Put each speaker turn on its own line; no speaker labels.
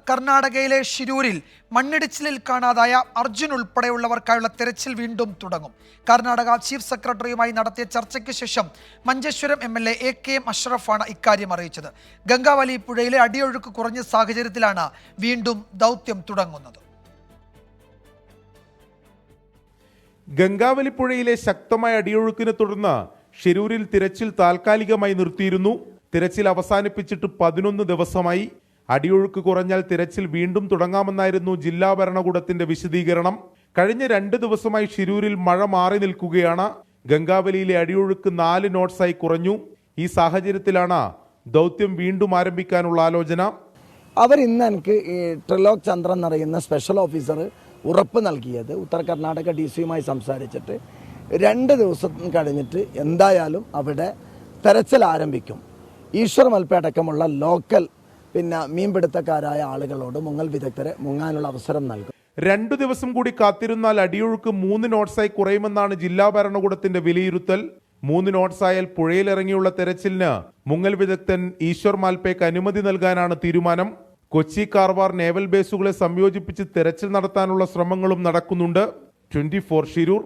കർണാടകയിലെ ഷിരൂരിൽ മണ്ണിടിച്ചിലിൽ കാണാതായ അർജുൻ ഉൾപ്പെടെയുള്ളവർക്കായുള്ള തെരച്ചിൽ വീണ്ടും തുടങ്ങും. കർണാടക ചീഫ് സെക്രട്ടറിയുമായി നടത്തിയ ചർച്ചയ്ക്ക് ശേഷം മഞ്ചേശ്വരം MLA AKM അഷ്റഫാണ് ഇക്കാര്യം അറിയിച്ചത്. ഗംഗാവലി പുഴയിലെ അടിയൊഴുക്ക് കുറഞ്ഞ സാഹചര്യത്തിലാണ് വീണ്ടും ദൗത്യം തുടങ്ങുന്നത്.
ഗംഗാവലി പുഴയിലെ ശക്തമായ അടിയൊഴുക്കിനെ തുടർന്ന് ഷിരൂരിൽ തിരച്ചിൽ താൽക്കാലികമായി നിർത്തിയിരുന്നു. തിരച്ചിൽ അവസാനിപ്പിച്ചിട്ട് 11 ദിവസമായി. അടിയൊഴുക്ക് കുറഞ്ഞാൽ തിരച്ചിൽ വീണ്ടും തുടങ്ങാമെന്നായിരുന്നു ജില്ലാ ഭരണകൂടത്തിന്റെ വിശദീകരണം. കഴിഞ്ഞ 2 ദിവസമായി ഷിരൂരിൽ മഴ മാറി നിൽക്കുകയാണ്. ഗംഗാവലിയിലെ അടിയൊഴുക്ക് 4 നോട്ട്സായി കുറഞ്ഞു. ഈ സാഹചര്യത്തിലാണ് ദൗത്യം വീണ്ടും ആരംഭിക്കാനുള്ള ആലോചന.
അവർ ഇന്ന് എനിക്ക് ട്രിലോക് ചന്ദ്രൻ എന്നറിയുന്ന സ്പെഷ്യൽ ഓഫീസർ ഉറപ്പ് നൽകിയത് ഉത്തര കർണാടക DCയുമായി സംസാരിച്ചിട്ട് 2 ദിവസം കഴിഞ്ഞിട്ട് എന്തായാലും അവിടെ തെരച്ചിൽ ആരംഭിക്കും. ഈശ്വർ മൽപ്പ അടക്കമുള്ള ലോക്കൽ മീൻപിടുത്തക്കാരായ ആളുകളോട് മുങ്ങൽ വിദഗ്ധരെ മുങ്ങാനുള്ള അവസരം നൽകും.
2 ദിവസം കൂടി കാത്തിരുന്നാൽ അടിയൊഴുക്ക് 3 നോട്ട്സായി കുറയുമെന്നാണ് ജില്ലാ ഭരണകൂടത്തിന്റെ വിലയിരുത്തൽ. 3 നോട്ട്സായാൽ പുഴയിലിറങ്ങിയുള്ള തെരച്ചിലിന് മുങ്ങൽ വിദഗ്ധൻ ഈശ്വർ മാൽപ്പയ്ക്ക് അനുമതി നൽകാനാണ് തീരുമാനം. കൊച്ചി, കാർവാർ നേവൽ ബേസുകളെ സംയോജിപ്പിച്ച് തെരച്ചിൽ നടത്താനുള്ള ശ്രമങ്ങളും നടക്കുന്നുണ്ട്. 24 ഷിരൂർ.